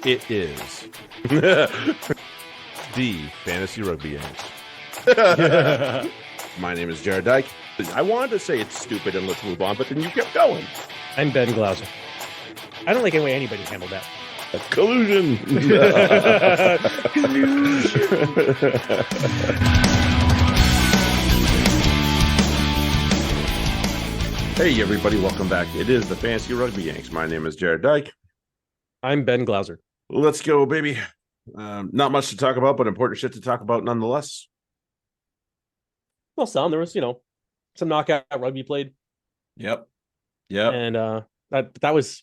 It is the Fantasy Rugby Yanks. My name is Jared Dyke. I wanted to say it's stupid and let's move on, but then you kept going. I'm Ben Glauser. I don't like any way anybody handled that. A collusion. Hey, everybody. Welcome back. It is the Fantasy Rugby Yanks. My name is Jared Dyke. I'm Ben Glauser. Let's go, baby. Not much to talk about, but important shit to talk about nonetheless. Well, there was, some knockout rugby played. Yep. And that was,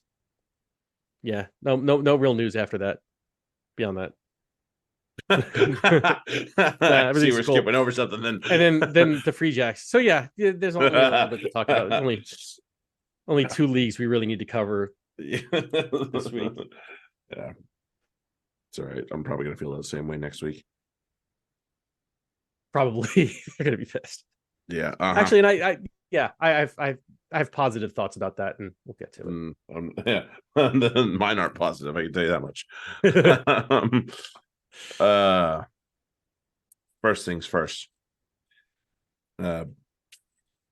no real news after that. Beyond that. See, we're skipping over something then. And then the Free Jacks. So there's only a little bit to talk about. There's only two leagues we really need to cover this week. Yeah. It's all right. I'm probably gonna feel the same way next week. Probably. They're gonna be pissed. Yeah. Actually, and I have positive thoughts about that, and we'll get to it. Mine aren't positive, I can tell you that much. First things first. I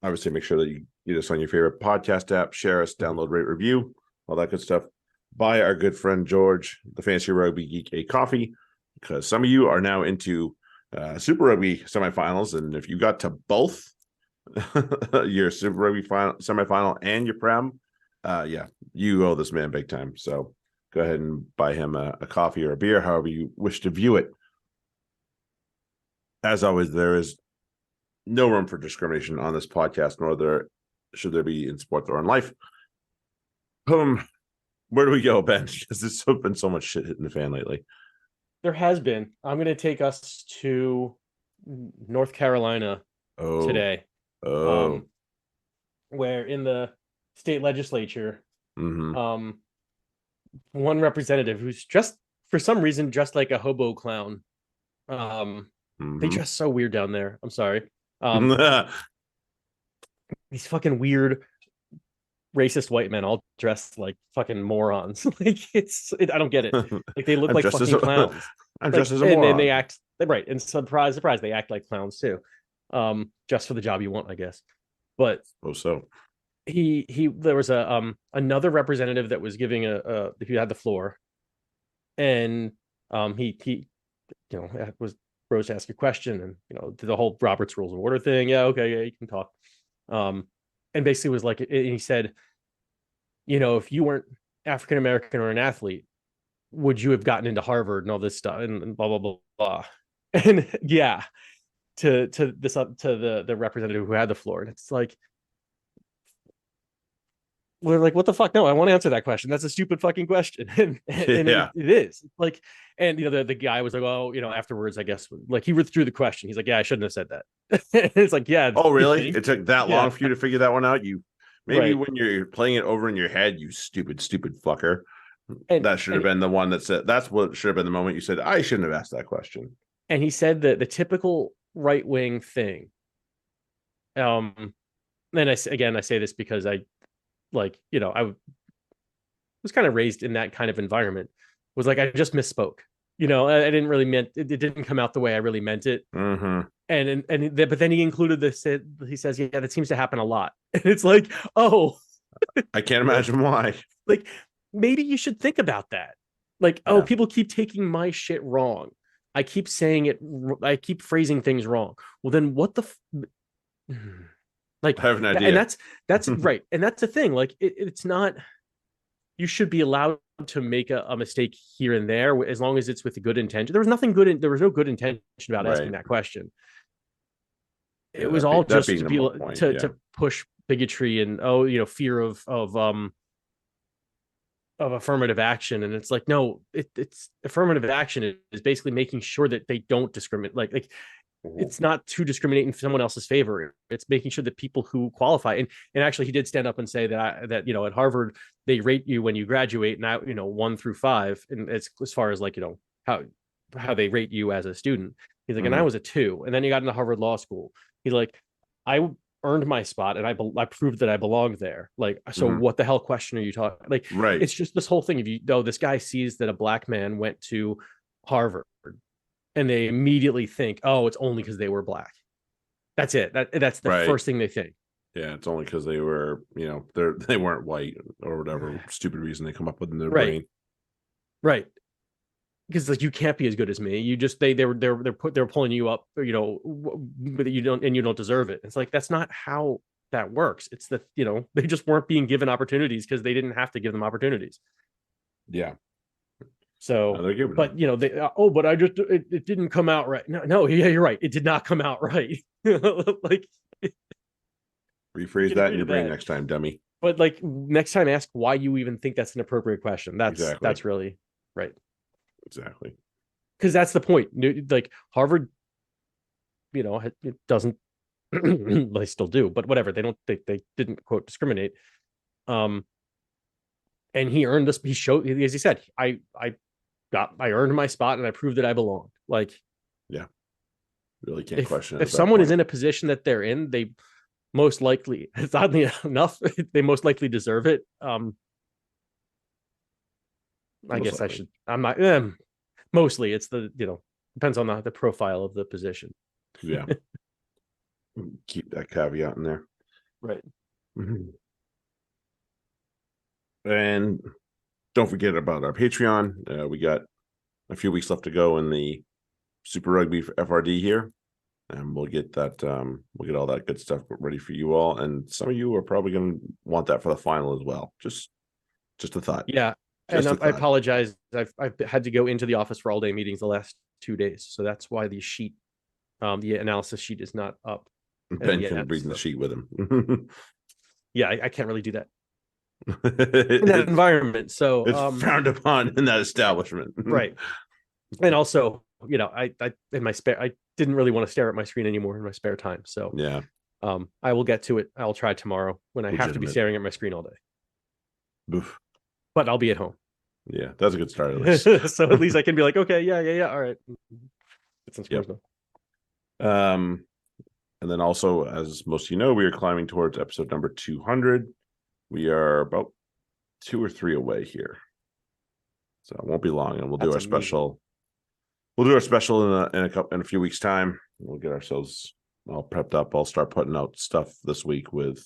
would say make sure that you get us on your favorite podcast app, share us, download, rate, review, all that good stuff. Buy our good friend George, the Fantasy Rugby Geek, a coffee, because some of you are now into Super Rugby semifinals, and if you got to both your Super Rugby semifinal and your Prem, you owe this man big time. So go ahead and buy him a coffee or a beer, however you wish to view it. As always, there is no room for discrimination on this podcast, nor should there be in sports or in life. Where do we go, Ben? Because there's been so much shit hitting the fan lately. There has been. I'm going to take us to North Carolina today. Where in the state legislature, one representative who's just, for some reason, dressed like a hobo clown. They dress so weird down there. I'm sorry. These fucking weird racist white men all dressed like fucking morons. I don't get it. Like they look like fucking clowns. I'm dressed as a moron. And they act right. And surprise, they act like clowns too. Just for the job you want, I guess. But there was another representative that was giving if you had the floor, and he was Rose to ask a question, and did the whole Robert's Rules of Order thing. You can talk. And basically was like, and he said, if you weren't African American or an athlete, would you have gotten into Harvard and all this stuff and blah blah blah blah. And to the representative who had the floor, and it's like, we're like, what the fuck? No, I want to answer that question. That's a stupid fucking question. And it is like, and the guy was like, afterwards, I guess, like he withdrew the question. He's like, I shouldn't have said that. It's like, oh really? It took that long for you to figure that one out? When you're playing it over in your head, you stupid fucker. And that should have been the one that said, that's what should have been the moment you said, I shouldn't have asked that question. And he said that the typical right wing thing. And I say this because I was kind of raised in that kind of environment, was like, I just misspoke. I didn't really meant it. It didn't come out the way I really meant it. But then he included this. He says, that seems to happen a lot. And it's like, oh, I can't imagine why. Like, maybe you should think about that. Like, people keep taking my shit wrong. I keep saying it. I keep phrasing things wrong. Well, then what the like, I have an idea. And that's right. And that's the thing. Like, it's not, you should be allowed to make a mistake here and there as long as it's with a good intention. There was no good intention about asking that question. It was all just to push bigotry and fear of affirmative action. And it's like, no, it's affirmative action is basically making sure that they don't discriminate. Like it's not to discriminate in someone else's favor. It's making sure that people who qualify, and actually he did stand up and say that at Harvard they rate you when you graduate, now 1 through 5, and it's as far as like how they rate you as a student. He's like, and I was a 2, and then you got into Harvard Law School. He's like, I earned my spot and I proved that I belonged there. Like, so Mhm. what the hell question are you talking? Like, Right. it's just this whole thing. If you know, this guy sees that a black man went to Harvard and they immediately think, oh, it's only because they were black. That's it. That's the Right. first thing they think. Yeah, it's only because they were, they weren't white or whatever stupid reason they come up with in their Right. brain. Right. Because like you can't be as good as me. You just they're pulling you up, but you don't deserve it. It's like that's not how that works. It's that they just weren't being given opportunities because they didn't have to give them opportunities. Yeah. So, No, they're giving but but it didn't come out right. No, yeah, you're right. It did not come out right. Like rephrase that in your brain next time, dummy. But like next time, ask why you even think that's an appropriate question. Exactly. That's really right. Exactly. Because that's the point. Like Harvard, it doesn't. They still do, but whatever. They didn't quote discriminate. And he earned this. He showed, as he said, I earned my spot and I proved that I belonged. Like, yeah, really can't question it. If someone is in a position that they're in, they most likely, it's oddly enough, they most likely deserve it. I guess I should. I'm not. Mostly, it's depends on the profile of the position. Yeah. Keep that caveat in there. Right. Mm-hmm. And don't forget about our Patreon. We got a few weeks left to go in the Super Rugby for FRD here. And we'll get that, we'll get all that good stuff ready for you all. And some of you are probably going to want that for the final as well. Just a thought. Yeah. And I apologize. I've had to go into the office for all day meetings the last 2 days. So that's why the sheet, the analysis sheet is not up. Ben can read the sheet with him. Yeah, I can't really do that in that environment. So it's frowned upon in that establishment. Right. And also, I in my spare, I didn't really want to stare at my screen anymore in my spare time. So yeah, I will get to it. I'll try tomorrow when I have to be staring at my screen all day. Oof. But I'll be at home. Yeah, that's a good start at least. So at least I can be like, okay, yeah, all right. Get some scores done. And then also, as most of you know, we are climbing towards episode number 200. We are about 2 or 3 away here, so it won't be long, and we'll do our special. We'll do our special in a few weeks' time. We'll get ourselves all prepped up. I'll start putting out stuff this week with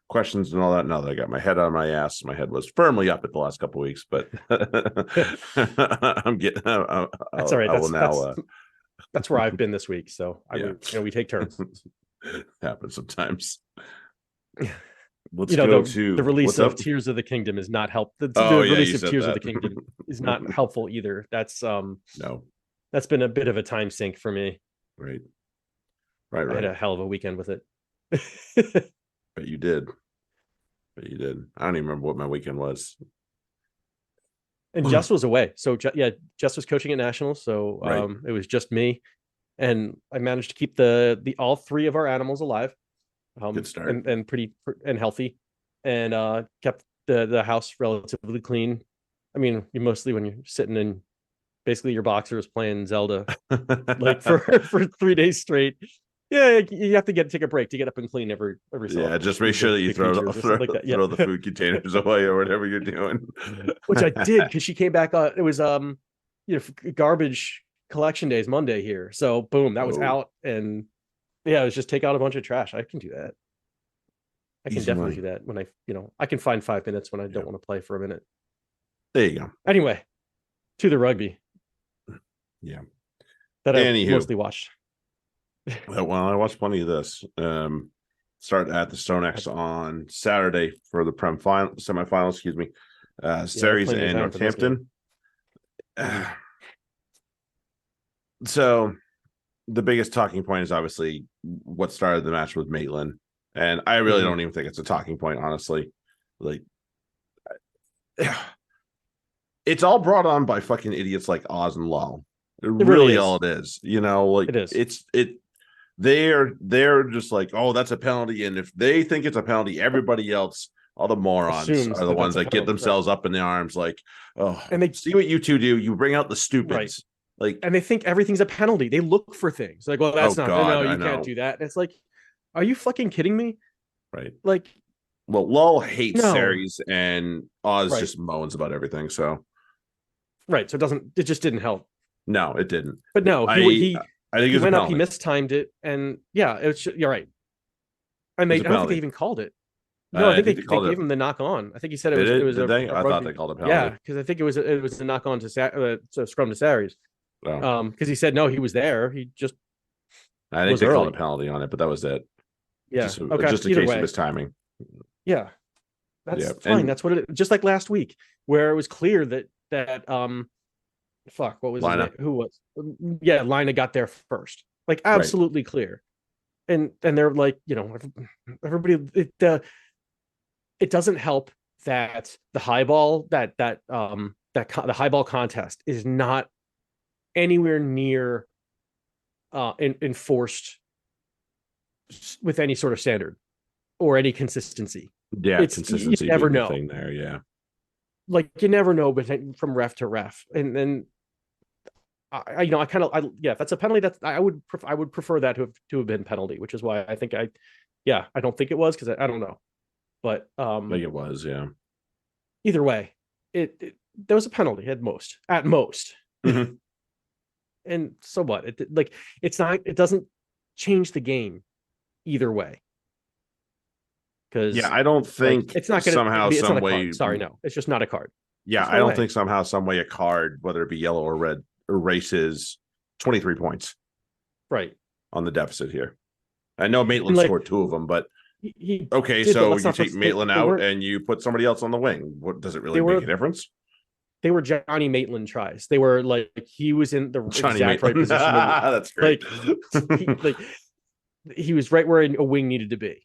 questions and all that. Now that I got my head on my ass, my head was firmly up at the last couple of weeks, but I'm getting. That's all right. That's where I've been this week. So we take turns. Happens sometimes. Let's go to the release of Tears of the Kingdom is not help. The release of Tears of the Kingdom is not helpful either. That's no. That's been a bit of a time sink for me. Right. I had a hell of a weekend with it. But you did. I don't even remember what my weekend was. And Jess was away. So Jess was coaching at Nationals. So it was just me. And I managed to keep the all 3 of our animals alive. Good start. And pretty and healthy. And kept the house relatively clean. I mean, mostly when you're sitting in basically your boxers playing Zelda like for 3 days straight. Yeah, you have to take a break to get up and clean every so often. Just make sure that you throw the food containers away or whatever you're doing. Which I did, because she came back on. It was garbage collection days Monday here. So boom, that was out. And it was just take out a bunch of trash. I can do that. I can definitely do that when I can find 5 minutes when I don't want to play for a minute. There you go. Anyway, to the rugby. Yeah. That I mostly watched. Well, I watched plenty of this. Start at the StoneX on Saturday for the Prem semifinals, excuse me. Series in Northampton. So the biggest talking point is obviously what started the match with Maitland. And I really don't even think it's a talking point, honestly. Like, it's all brought on by fucking idiots like Oz and Lal. Really all it is. Like it is. They're just like, oh, that's a penalty. And if they think it's a penalty, everybody else, all the morons are the ones that get themselves up in the arms like, oh, and they see what you two do. You bring out the stupids. Like, and they think everything's a penalty. They look for things like, well, that's not, no, you can't do that. And it's like, Are you fucking kidding me? Right. Like, Well, Lull hates no. Series and Oz Right. just moans about everything. So Right. So it just didn't help. no, it didn't. But no, I I think it he was a went up, he penalty. mistimed it, and yeah, you're right. It was a I don't think they penalty. even called it. No, I I think think they they called it. gave him the knock on. I think he said Did it it? was Did they? a I thought they rugby. called a Yeah, penalty. because I think it was a knock on to scrum to Saris. So Because he said no, he was there. He just I think was they called a early. penalty on it, but that was it. Yeah. Just Okay. just a Either case of way. mistiming. Yeah. Yeah, That's fine. and That's what it just like last week, where it was clear that fuck, what was his name? Lina, Who was yeah, Lina got there first. Like right? absolutely clear. And they're like, everybody it doesn't help that the high ball the high ball contest is not anywhere near enforced with any sort of standard or any consistency. Yeah, It's you consistency never being the know. thing there. Yeah, Like you never know, but from ref to ref, and then I kind of yeah, if that's a penalty. That's I would prefer that to have been penalty, which is why I think I don't think it was because I don't know, but I think it was. Yeah. either way, it there was a penalty at most, Mhm. and so what? Like it's not it doesn't change the game either way Yeah, because I don't like think it's not gonna somehow, be it's not some a card. way. Sorry, no, it's just not a card. Yeah, There's I no don't way. think somehow, some way, a card, whether it be yellow or red, erases 23 points Right. on the deficit here. I know And Maitland like scored 2 of them, but he okay, did, but so let's you not take Maitland they out weren't and you put somebody else on the wing. What does it they really make were a difference? they were Johnny Maitland tries. They were like he was in the Johnny exact right Maitland. position to That's great. like like he was right where a wing needed to be.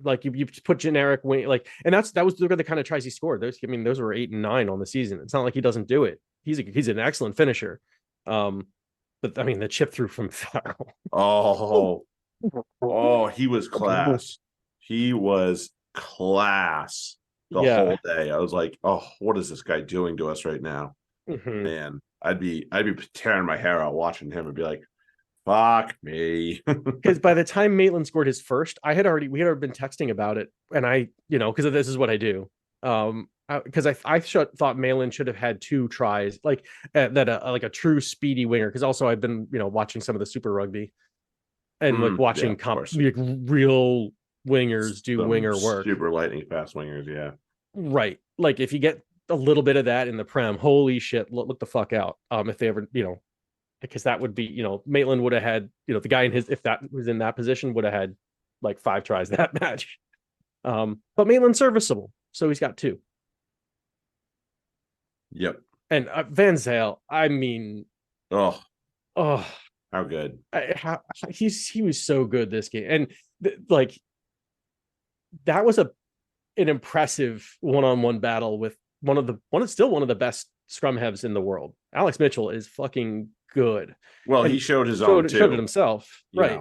Like you put generic wing and that was the kind of tries he scored. Those were 8 and 9 on the season. It's not like he doesn't do it. He's an excellent finisher. Um, but I mean the chip through from Farrell. Oh, he was class. He was class the Yeah. whole day. I was like, oh, what is this guy doing to us right now? Mm-hmm. Man, I'd be tearing my hair out watching him and be like, fuck me. Because by the time Maitland scored his first, we had already been texting about it, and because this is what I do. Because I thought Maitland should have had 2 tries, like like a true speedy winger. Because also I've been watching some of the Super Rugby and like Yeah, watching of course. like, real wingers do Some winger work. super lightning fast wingers, yeah. Right. Like if you get a little bit of that in the Prem, holy shit, look the fuck out. If they ever, because that would be, Maitland would have had, the guy if that was in that position would have had like 5 tries that match. But Maitland's serviceable, so he's got 2. Yep. And Van Zale, I mean, Oh, oh, how good. he was so good this game, and like that was an impressive one-on-one battle with still one of the best scrum halves in the world. Alex Mitchell is fucking good. Well, And he showed his own too. showed it himself. You Right.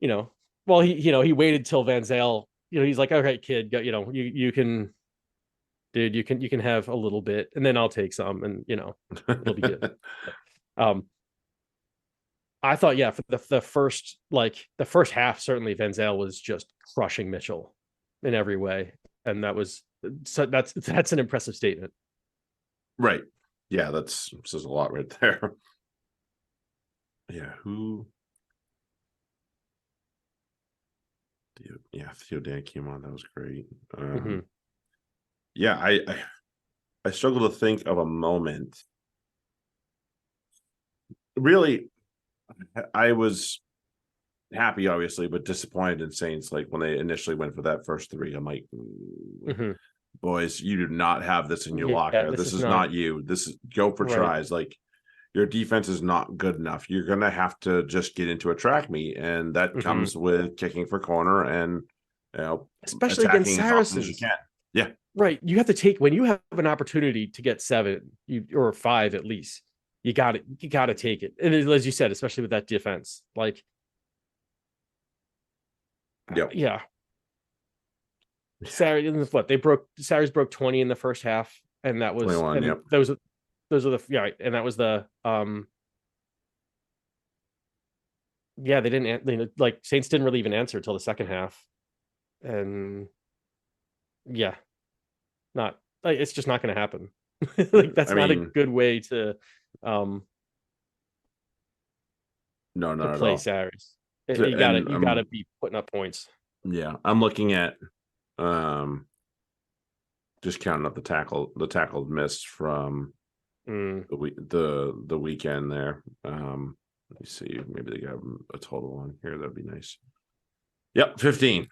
know. Well, he waited till Van Zale, he's like, okay, kid, you can, dude, you can have a little bit and then I'll take some and it'll be good. I thought, yeah, for the first half, certainly Van Zale was just crushing Mitchell in every way. And that's an impressive statement. Right. Yeah, says a lot right there. Yeah, Theo Dan came on. That was great. Yeah, I struggle to think of a moment. Really, I was happy, obviously, but disappointed in Saints. Like when they initially went for that first 3, I'm like, boys, you do not have this in your locker. This is not you. This is go for tries. Like your defense is not good enough. You're gonna have to just get into a track meet, and that comes with kicking for corner and especially against Saracens. You can. Yeah. Right. You have to take when you have an opportunity to get 7 or 5 at least. You got to take it. And as you said, especially with that defense, like, yeah. Saracens, Saracens broke 20 in the first half, and that was 21. Yep. those are the and that was the yeah, they didn't. Like Saints didn't really even answer until the second half, and yeah, not like it's just not going to happen. Like that's I not a mean, good way um no, to not at play all. Saris. And You gotta be putting up points. yeah, I'm looking at um just counting up the tackle missed from Mm. the weekend there. Let me see, maybe they got a total on here. That'd be nice. Yep, 15.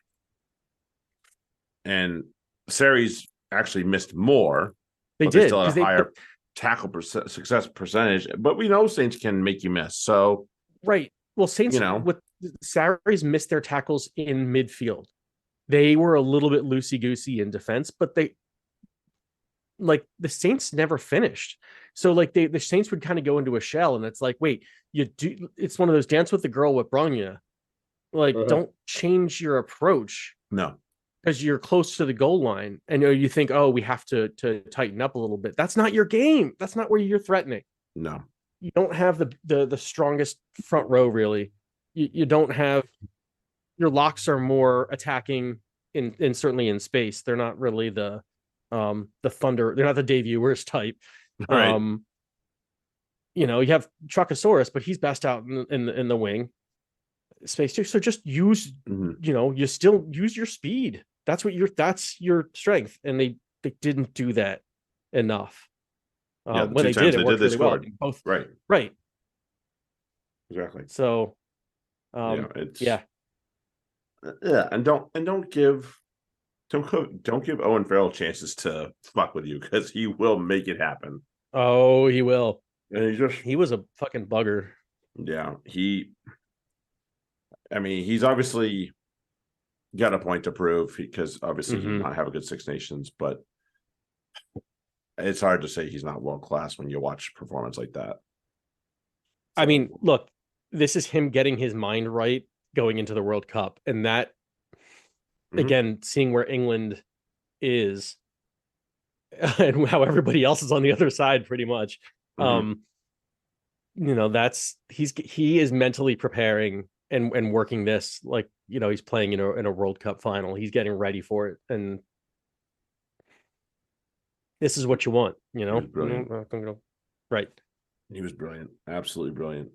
And Saris actually missed more, They but they did still had because a higher tackle success percentage. But we know Saints can make you miss. So, right. Well, you Saints know, with Saris missed their tackles in midfield. They were a little bit loosey goosey in defense, but they like the Saints never finished. So like the Saints would kind of go into a shell, and it's like, wait, you do. It's one of those dance with the girl with Bronya. Like, don't change your approach no, because you're close to the goal line, and you think, oh, we have to tighten up a little bit. That's not your game. That's not where you're threatening. no. You don't have the strongest front row really. You don't have your locks are more attacking in certainly in space. They're not really the thunder. They're not the Dave Ewers type. All right. Um, you know, you have Truckosaurus, but he's best out in the wing space too. So just use, Mhm. you know, you still use your speed. That's your strength, and they didn't do that enough. Yeah, the When two they did, times it they did, worked they really well. I scored. mean, both Right. right. Exactly. So, Yeah, it's yeah, yeah, and don't give Owen Farrell chances to fuck with you because he will make it happen. oh, he will. And he just He was a fucking bugger. yeah, I mean, he's obviously got a point to prove because obviously he did Mm-hmm. not have a good Six Nations, but it's hard to say he's not world class when you watch performance like that. I So, mean, look, this is him getting his mind right going into the World Cup, and that mhm, again, seeing where England is and how everybody else is on the other side, pretty much. mhm. Um, you know, he is mentally preparing and working this like he's playing in a World Cup final. He's getting ready for it, and this is what you want. He was brilliant. Right. He was brilliant, absolutely brilliant.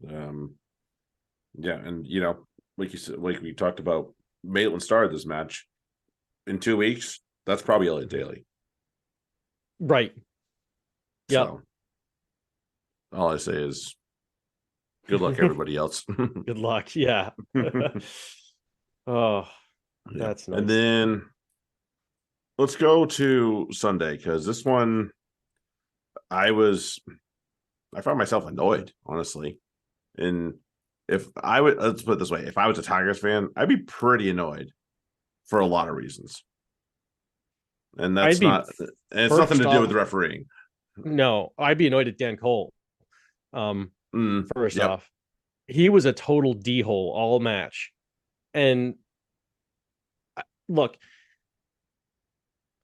Um, yeah, and like you said, like we talked about, Maitland started this match in 2 weeks. That's probably Elliot Daly. Right. Yep. So all I say is good luck, everybody else. Good luck. Yeah. Oh, Yeah, that's and nice. then let's go to Sunday because this one I found myself annoyed, honestly. And if I would, let's put it this way, if I was a Tigers fan, I'd be pretty annoyed for a lot of reasons. And I'd that's be not, and it's nothing first to do off, with refereeing. no, I'd be annoyed at Dan Cole. First Yep. off, he was a total D hole all match. And look,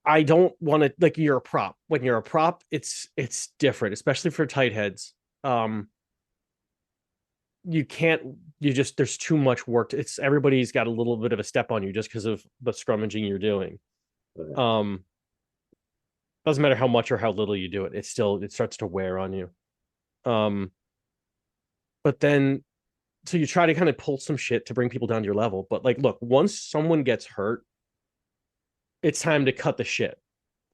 I don't want to like you're a prop. When you're a prop, it's different, especially for tight heads. Um, you can't you just there's too much work. It's everybody's got a little bit of a step on you just because of the scrummaging you're doing. Um, doesn't matter how much or how little you do it, it starts to wear on you. Um, but then so you try to kind of pull some shit to bring people down to your level. But like, look, once someone gets hurt, it's time to cut the shit.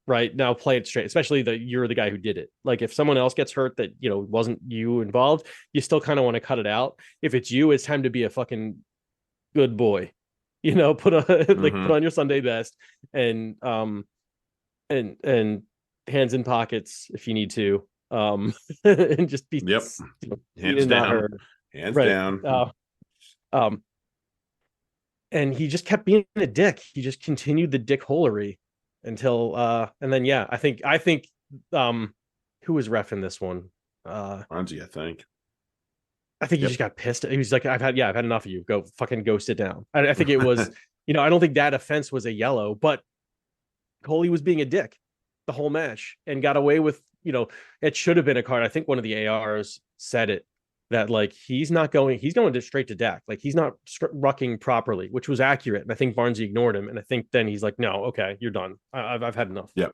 Right now, play it straight. Especially that you're the guy who did it. Like if someone else gets hurt that wasn't you involved, you still kind of want to cut it out. If it's you, it's time to be a fucking good boy. Put on put Mm-hmm. on your Sunday best and hands in pockets if you need to. And just be Yep. seen Hands and not down. heard. Hands Right. down. Um, and he just kept being a dick. He just continued the dick holery until and then yeah, I think who was ref in this one? Fonzie, I think. I think he Yep. just got pissed. He was like, I've had enough of you. Go sit down. I think it was, I don't think that offense was a yellow, but Coley was being a dick the whole match and got away with, it should have been a card. I think one of the ARs said it. that like he's going to straight to deck. Like he's not rucking properly, which was accurate. And I think Barnesy ignored him. And I think then he's like, no, okay, you're done. I've had enough. Yeah.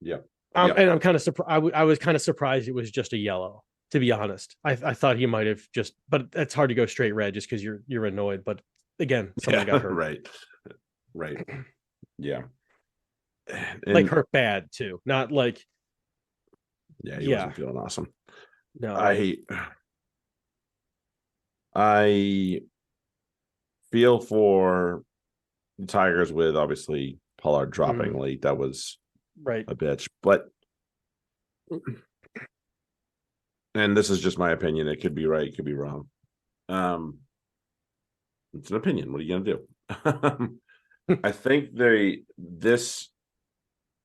Yeah. Yeah. And I'm kind of surprised. I was kind of surprised it was just a yellow, to be honest. I thought he might have just, but it's hard to go straight red just because you're annoyed. But again, someone got hurt. Right. Right. Yeah. And, like hurt bad too. Not like yeah, he wasn't feeling awesome. No. I feel for the Tigers with obviously Pollard dropping late. That was right. a bitch. But and this is just my opinion. It could be right, it could be wrong. It's an opinion. What are you gonna do? I think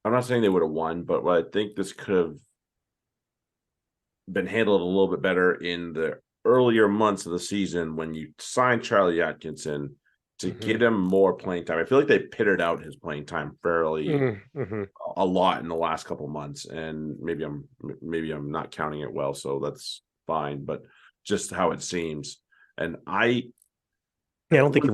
I'm not saying they would have won, but I think this could have been handled a little bit better in the earlier months of the season when you signed Charlie Atkinson to get him more playing time. I feel like they pitted out his playing time fairly a lot in the last couple of months, and maybe I'm not counting it well, so that's fine. But just how it seems, and I don't think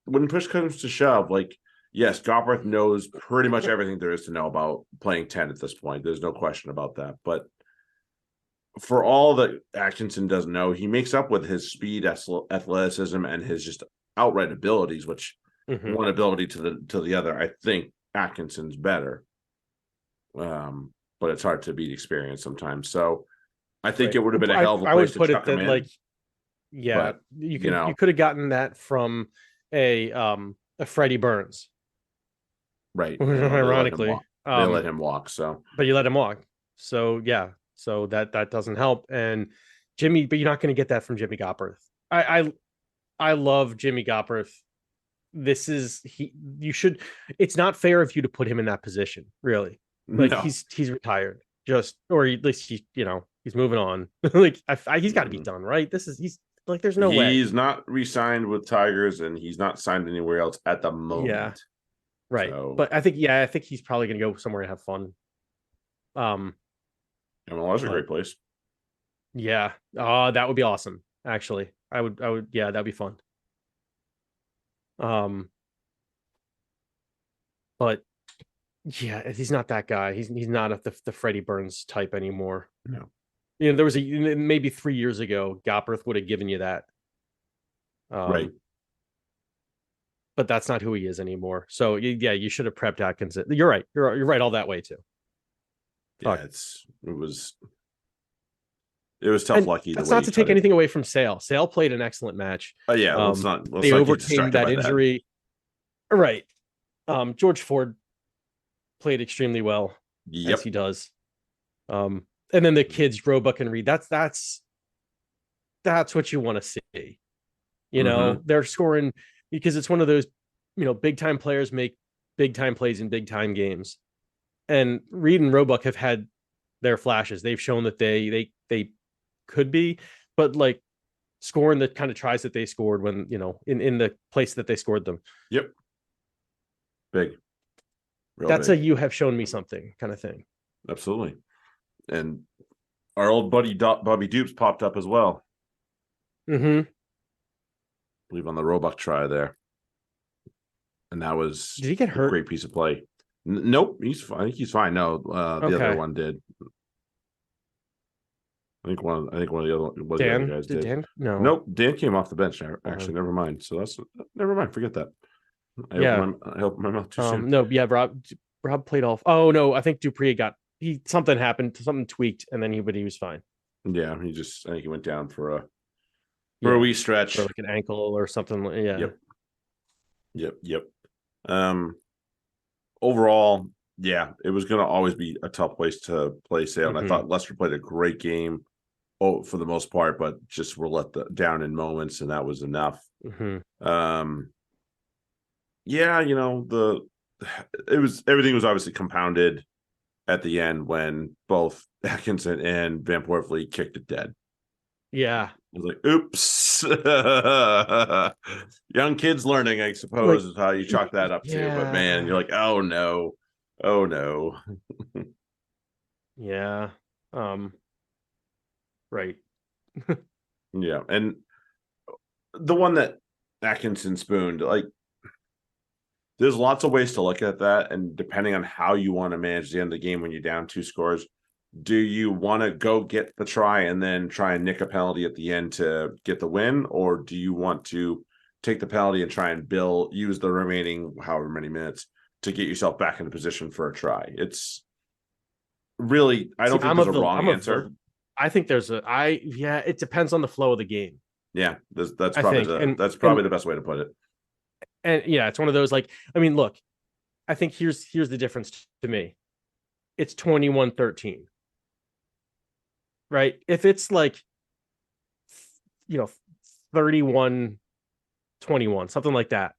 when push comes to shove, like yes, Gopperth knows pretty much everything there is to know about playing 10 at this point. There's no question about that, but for all that Atkinson doesn't know, he makes up with his speed, athleticism, and his just outright abilities, which one ability to the other. I think Atkinson's better. But it's hard to beat experience sometimes. So I think it would have been a hell of a place to chuck him in. Like, yeah, but, you could have gotten that from a Freddie Burns. Right. Ironically. They let him walk. So but you let him walk. So yeah. So that doesn't help. And Jimmy, but you're not going to get that from Jimmy Gopperth. I love Jimmy Gopperth. It's not fair of you to put him in that position, really. Like no. He's retired, or at least he's moving on. Like he's got to be done, right? He's like, there's no way. He's not re-signed with Tigers, and he's not signed anywhere else at the moment. Yeah, right. So, but I think he's probably going to go somewhere and have fun. MLS is a great place. Yeah. That would be awesome. Actually, I would. Yeah, that'd be fun. But yeah, he's not that guy. He's not the Freddie Burns type anymore. No. There was maybe 3 years ago, Gopperth would have given you that. Right. But that's not who he is anymore. So yeah, you should have prepped Atkinson. You're right. You're right all that way too. Yeah, it was tough. Lucky. That's not to take anything away from Sale. Sale played an excellent match. Yeah, let's they overcame that injury. That. Right. George Ford played extremely well, as he does. And then the kids, Roebuck and Reed. That's what you want to see. They're scoring because it's one of those, big time players make big time plays in big time games. And Reed and Roebuck have had their flashes. They've shown that they could be, but like scoring the kind of tries that they scored when, in the place that they scored them. Yep. Big. That's big. You have shown me something kind of thing. Absolutely. And our old buddy Bobby Dupes popped up as well. I believe on the Roebuck try there. And that was did he get hurt? A great piece of play. Nope, he's fine. I think he's fine. No, the other one did. I think one of the other guys did. Dan? No. Nope. Dan came off the bench. Actually, never mind. So never mind. Forget that. I hope my mouth too soon. No, yeah. Rob played off. Oh no, I think Dupree something happened, something tweaked, and then he was fine. Yeah, I think he went down for a wee stretch, or like an ankle or something. Yeah. Yep. Overall, yeah, it was going to always be a tough place to play Sale. And I thought Leicester played a great game for the most part, but just were let down in moments, and that was enough. Yeah, everything was obviously compounded at the end when both Atkinson and Van Poortvliet kicked it dead. Yeah. I was like, oops. Young kids learning, I suppose, is how you chalk that up to. But man, you're like, oh no. Yeah. Right. Yeah, and the one that Atkinson spooned, like, there's lots of ways to look at that, and depending on how you want to manage the end of the game when you're down 2 scores, do you want to go get the try and then try and nick a penalty at the end to get the win, or do you want to take the penalty and try and use the remaining however many minutes to get yourself back in a position for a try? It's really, I don't think there's a wrong answer. I think it depends on the flow of the game. Yeah, that's probably the best way to put it. And yeah, it's one of those, like, I mean, look, I think here's the difference to me. It's 21-13. Right? If it's like 31-21, something like that.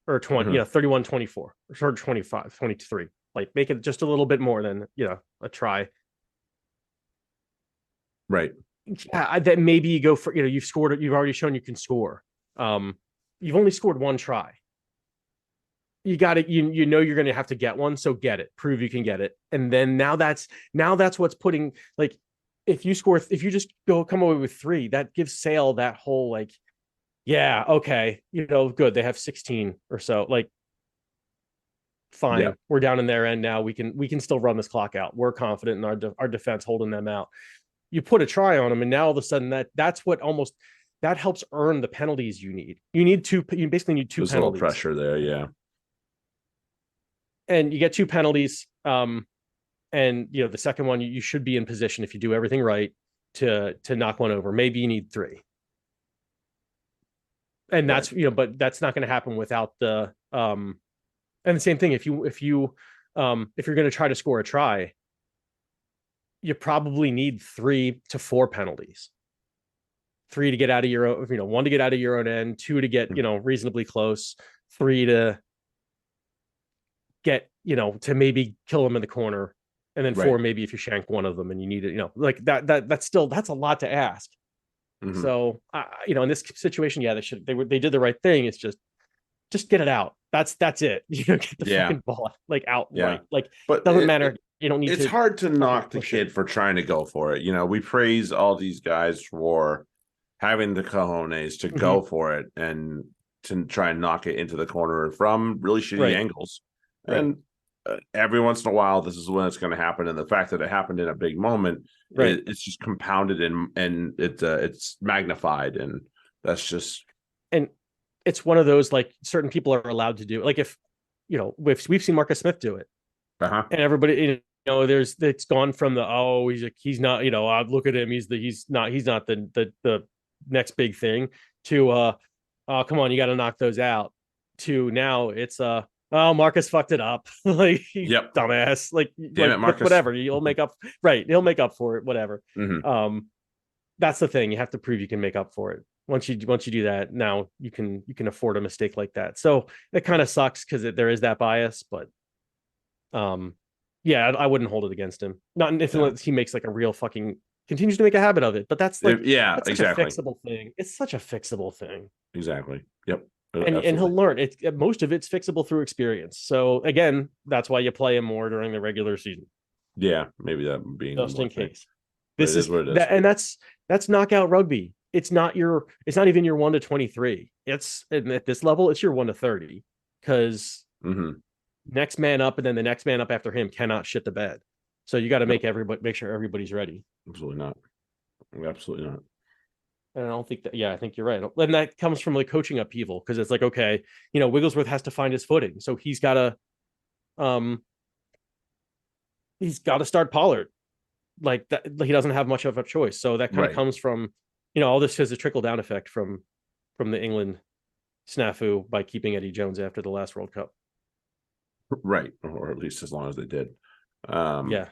Or 20, 31-24, or 25, 23. Like, make it just a little bit more than, a try. Right. Yeah, that maybe you go for, you've scored it, you've already shown you can score. You've only scored 1 try. You got it. You're going to have to get one. So get it, prove you can get it. And then now that's what's putting, like, if you just come away with 3, that gives Sale that whole, like, yeah, okay, good. They have 16 or so. Like, fine, yeah. We're down in their end now. We can still run this clock out. We're confident in our defense holding them out. You put a try on them, and now all of a sudden that helps earn the penalties you need. You basically need 2 penalties. There's a little pressure there, yeah. And you get 2 penalties. And the second one, you should be in position, if you do everything right, to knock one over. Maybe you need 3. And that's, but that's not going to happen without the and the same thing, if you're going to try to score a try, you probably need 3 to 4 penalties. 3 to get out of your own, 1 to get out of your own end, 2 to get, reasonably close, 3 to get, to maybe kill them in the corner, and then 4 maybe if you shank one of them and you need it, like that's a lot to ask. Mm-hmm. So in this situation, yeah, they did the right thing. It's just get it out. That's it. Get the fucking ball like out. Yeah. Right. Like, but doesn't matter. You don't need. It's hard to knock the kid for trying to go for it. We praise all these guys for having the cojones to go for it and to try and knock it into the corner from really shitty angles. Right. And every once in a while, this is when it's going to happen. And the fact that it happened in a big moment, it's just compounded and it's magnified, and that's just. And it's one of those, like, certain people are allowed to do it. Like, if we've seen Marcus Smith do it, and everybody, it's gone from he's not, look at him, he's not the next big thing, to oh, come on, you got to knock those out, to now it's oh, Marcus fucked it up. Like, dumbass. Like, damn it, Marcus. Whatever. He'll make up for it, whatever. Mm-hmm. That's the thing. You have to prove you can make up for it. Once you do that, now you can afford a mistake like that. So it kind of sucks because there is that bias, but I wouldn't hold it against him. Not if he makes like a real fucking continues to make a habit of it. But that's like that's exactly a fixable thing. It's such a fixable thing. Exactly. Yep. And he'll learn it. Most of it's fixable through experience. So again, that's why you play him more during the regular season. Yeah, maybe that being just in case. This is what it is. And that's knockout rugby. It's not even your 1 to 23. It's at this level, it's your 1 to 30, because next man up and then the next man up after him cannot shit the bed. So you got to make sure everybody's ready. Absolutely not. Absolutely not. And I don't think that. Yeah, I think you're right. And that comes from the coaching upheaval, because it's like, okay, Wigglesworth has to find his footing, so he's got to start Pollard. Like that, he doesn't have much of a choice. So that kind of comes from, all this has a trickle down effect from the England snafu by keeping Eddie Jones after the last World Cup. Right, or at least as long as they did. Yeah.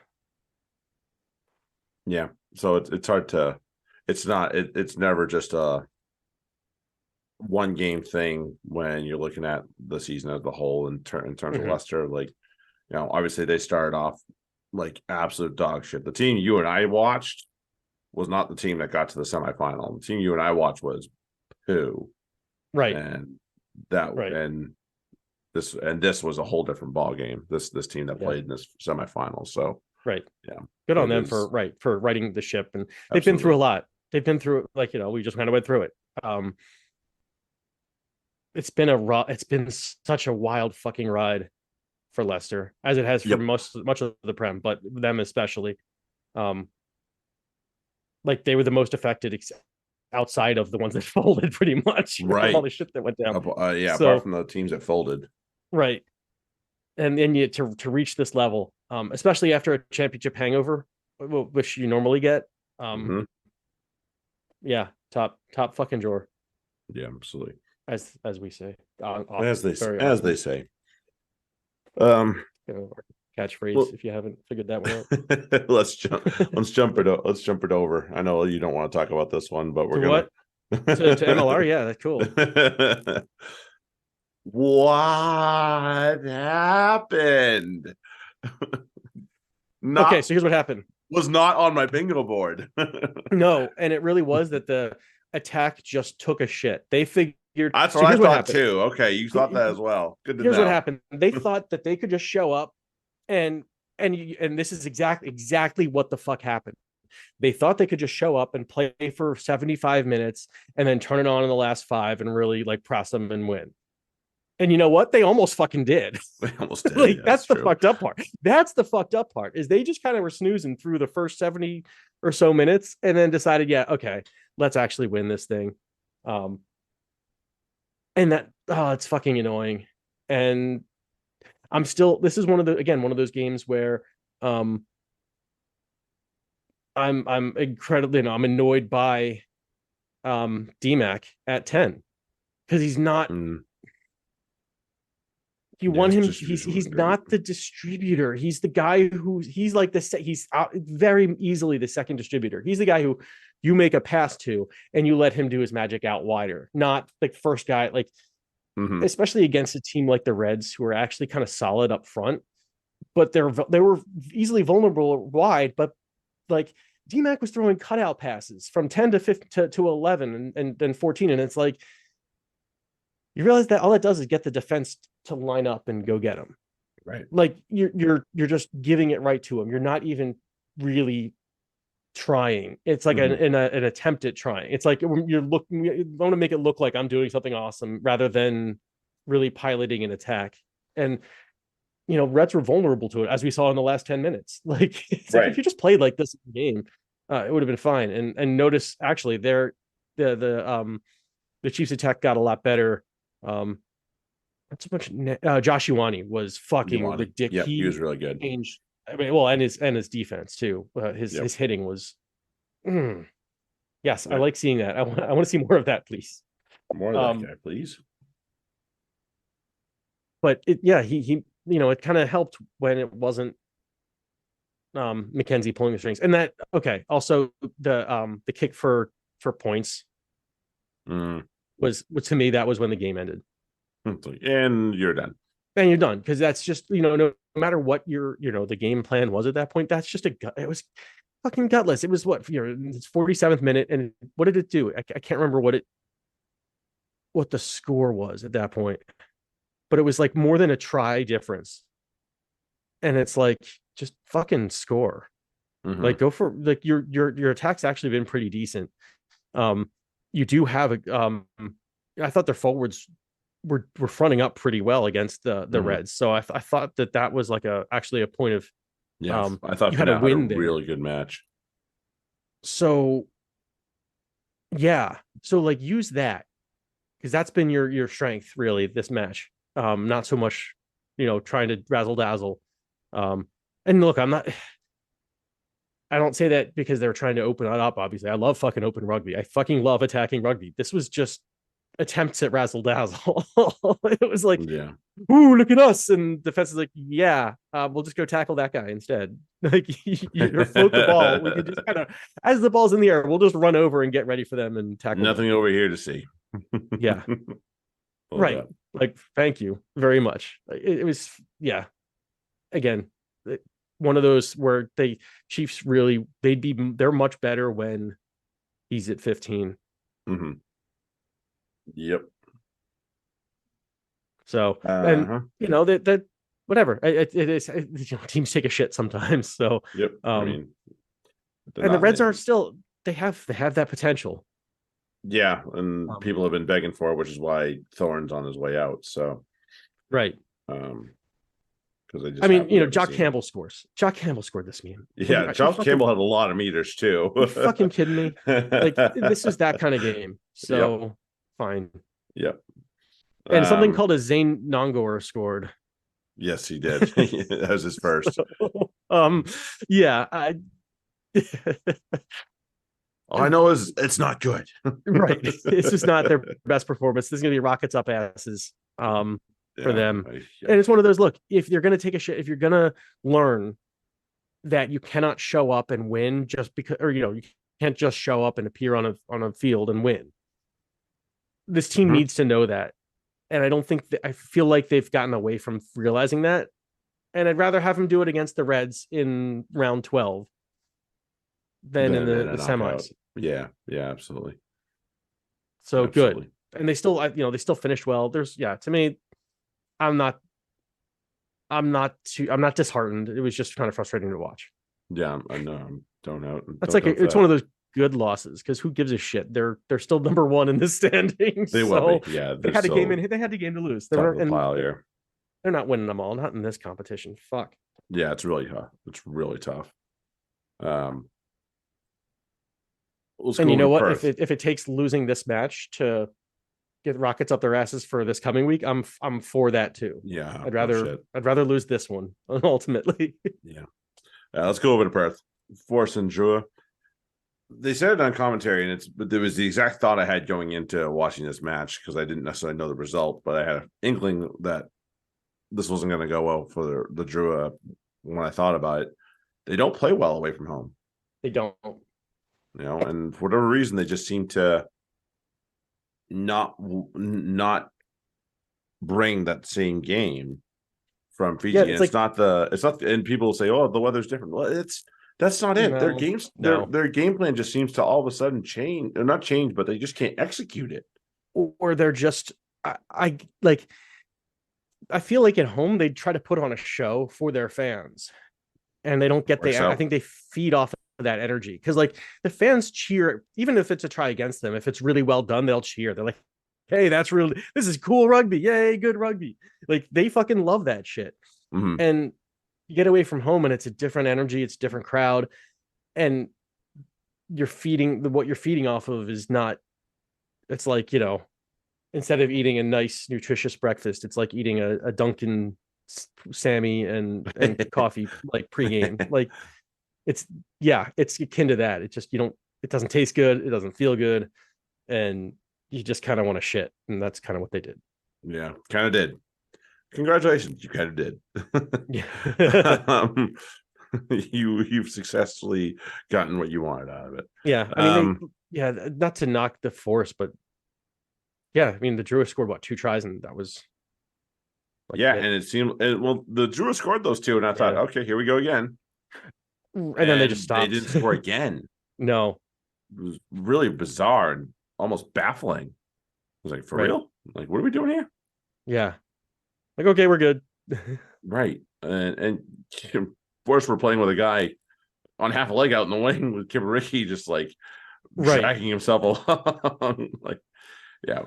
So it's hard to. It's not. It's never just a one game thing when you're looking at the season as a whole in terms of Leicester. Like, obviously they started off like absolute dog shit. The team you and I watched was not the team that got to the semifinal. The team you and I watched was poo. Right. And and this was a whole different ball game. This team that played in this semifinal. So good on them for righting the ship, and they've been through a lot. They've been through it, like, we just kind of went through it. It's been such a wild fucking ride for Leicester, as it has for Yep. much of the Prem, but them especially. Like they were the most affected outside of the ones that folded, pretty much, Right. all the shit that went down. Yeah, So, apart from the teams that folded. right. And then you to reach this level, especially after a championship hangover, which you normally get. Yeah, top fucking drawer. Yeah, absolutely. As we say, As they say. Catchphrase, well, if you haven't figured that one out. let's jump it over. I know you don't want to talk about this one, but we're gonna to MLR. Yeah, that's cool. What happened? Okay, so here's what happened. Was not on my bingo board. No, and it really was that the attack just took a shit. They figured that's what I thought too. Okay, you thought that as well. Good to know. Here's what happened. They thought that they could just show up and this is exactly what the fuck happened. They thought they could just show up and play for 75 minutes and then turn it on in the last 5 and really like press them and win. And you know what? They almost fucking did. They almost did. Like, that's the fucked up part. That's the fucked up part, is they just kind of were snoozing through the first 70 or so minutes and then decided, yeah, okay, let's actually win this thing. And that, it's fucking annoying. And this is one of those games where I'm incredibly, I'm annoyed by DMAC at 10 because he's not. You want him. He's not the distributor. He's the guy he's like he's very easily the second distributor. He's the guy who you make a pass to and you let him do his magic out wider, not the first guy. Like, especially against a team like the Reds, who are actually kind of solid up front, but they were easily vulnerable wide. But like DMAC was throwing cutout passes from 10 to 15 to 11 and then 14, and it's like, you realize that all it does is get the defense to line up and go get them. Right. Like you're just giving it right to them. You're not even really trying. It's like an attempt at trying. It's like you want to make it look like I'm doing something awesome rather than really piloting an attack. And Reds were vulnerable to it, as we saw in the last 10 minutes. Like, like if you just played like this in the game, it would have been fine. And notice actually the Chiefs attack got a lot better. Not so much. Josh Ioane was fucking ridiculous. Yeah, he was really good. Changed, and his defense too. His hitting was. Yes, I like seeing that. I want to see more of that, please. More of that guy, please. But he it kind of helped when it wasn't McKenzie pulling the strings, and that also the kick for points was, to me, that was when the game ended. And you're done. And you're done, because that's just no matter what the game plan was at that point, that's just it was fucking gutless. It was it's 47th minute, and what did it do? I can't remember what the score was at that point, but it was like more than a try difference. And it's like, just fucking score. Like, go for, like, your attack's actually been pretty decent. You do have I thought their forwards were fronting up pretty well against the Reds, so I thought that was like actually a point of I thought you had a really good match. So like, use that, because that's been your strength really this match. Not so much trying to razzle dazzle. And look, I don't say that because they're trying to open it up. Obviously, I love fucking open rugby. I fucking love attacking rugby. This was just attempts at razzle dazzle. It was like, ooh, look at us, and defense is like, we'll just go tackle that guy instead. Like, you float the ball. We can just kind of, as the ball's in the air, we'll just run over and get ready for them and tackle. Nothing over here to see. Yeah. Right. Like, thank you very much. It was, again, one of those where Chiefs really, they're much better when he's at 15. Yep. So, and that whatever, it is, teams take a shit sometimes. So, yep. And the Reds are still, they have that potential. Yeah, and people have been begging for it, which is why Thorne's on his way out. So, right. Because they just, I mean, Jock Campbell scores. Jock Campbell scored this game. Yeah, Jock Campbell had a lot of meters too. Are you fucking kidding me? Like, this is that kind of game. So fine. Yep. And something called a Zane Nongor scored. Yes, he did. That was his first. Yeah. All I know is it's not good. Right. It's just not their best performance. This is gonna be rockets up asses for them. And it's one of those, look, if you're gonna take a shit, if you're gonna learn that you cannot show up and win just because, or you can't just show up and appear on a field and win. This team needs to know that. And I don't think I feel like they've gotten away from realizing that. And I'd rather have them do it against the Reds in round 12 than in the semis. Yeah, absolutely. So absolutely. Good. And they still, they still finished well. To me, I'm not disheartened. It was just kind of frustrating to watch. Yeah, I know. That's it's one of those good losses, because who gives a shit? They're still number one in the standings. They will be. Yeah, they had a game to lose. They're not winning them all, not in this competition. Fuck. Yeah, it's really tough. It's really tough. And you know what? If it takes losing this match to get Rockets up their asses for this coming week, I'm for that too. Yeah, I'd rather lose this one ultimately. Yeah. Let's go over to Perth. Force and Drua. They said it on commentary, and it was the exact thought I had going into watching this match, because I didn't necessarily know the result, but I had an inkling that this wasn't going to go well for the Drua when I thought about it. They don't play well away from home. They don't. And for whatever reason, they just seem to not bring that same game from Fiji. Yeah, it's not, and people say, "Oh, the weather's different." Well, that's not it. No. Their game plan just seems to all of a sudden change, or not change, but they just can't execute it. Or they're just, I feel like at home they try to put on a show for their fans, and they don't get I think they feed off of that energy, because the fans cheer, even if it's a try against them. If it's really well done, they'll cheer. They're like, "Hey, this is cool rugby! Yay, good rugby!" They fucking love that shit. Mm-hmm. And you get away from home, and it's a different energy, it's a different crowd, and what you're feeding off of is not. It's like, instead of eating a nice nutritious breakfast, it's like eating a Dunkin' Sammy and coffee pregame. It's akin to that. It just, it doesn't taste good, it doesn't feel good, and you just kind of want to shit. And that's kind of what they did. Yeah, kind of did. Congratulations, you kind of did. Yeah. You've successfully gotten what you wanted out of it. Yeah, I mean, not to knock the Force, but yeah, I mean, the Drua scored 2 tries, and that was and it seemed, the Drua scored those 2, and I thought, okay, here we go again. And then they just stopped. They didn't score again. No, it was really bizarre and almost baffling. I was like, for real? What are we doing here? Yeah. Okay, we're good. Right. And Force, we're playing with a guy on half a leg out in the wing with TFRY just dragging himself along.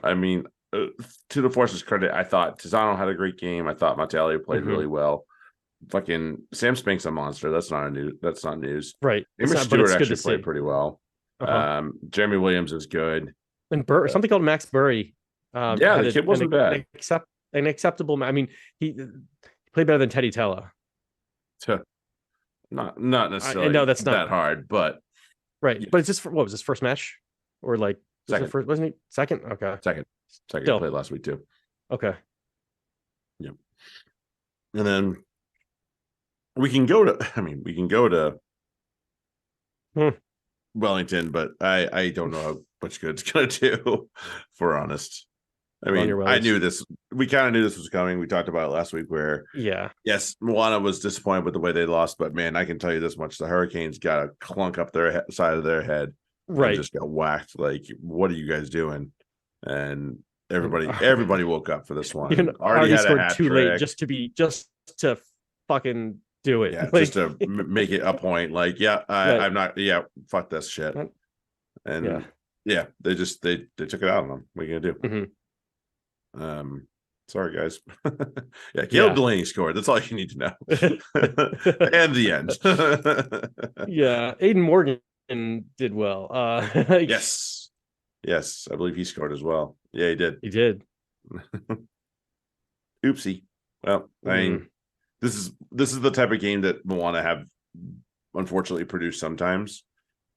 I mean, to the Force's credit, I thought Tizano had a great game. I thought Matalia played really well. Fucking Sam Spink's a monster. That's not news. Right. Amos Stewart actually played pretty well. Jeremy Williams is good. And something called Max Burry. The kid wasn't bad. An acceptable. I mean, he played better than Teddy Tella. Not necessarily. I know that's not that hard, but right. But it's just what was his first match, or second? Wasn't he second? Okay, second. Still. Played last week too. Okay. Yep. And then we can go to Wellington, but I don't know how much good it's gonna do. For honest. I mean, I knew this. We kind of knew this was coming. We talked about it last week where, yes, Moana was disappointed with the way they lost, but man, I can tell you this much. The Hurricanes got a clunk up their side of their head. Right. Just got whacked. What are you guys doing? And everybody woke up for this one. Already had scored too late just to fucking do it. Yeah, just to make it a point. I'm not, fuck this shit. And yeah, they took it out on him. What are you gonna do? Mm-hmm. Sorry guys. Yeah, Caleb Delaney scored. That's all you need to know. And the end. Yeah, Aiden Morgan did well. Yes, I believe he scored as well. Yeah, he did. He did. Oopsie. Well, I mean, this is the type of game that Moana have unfortunately produced sometimes,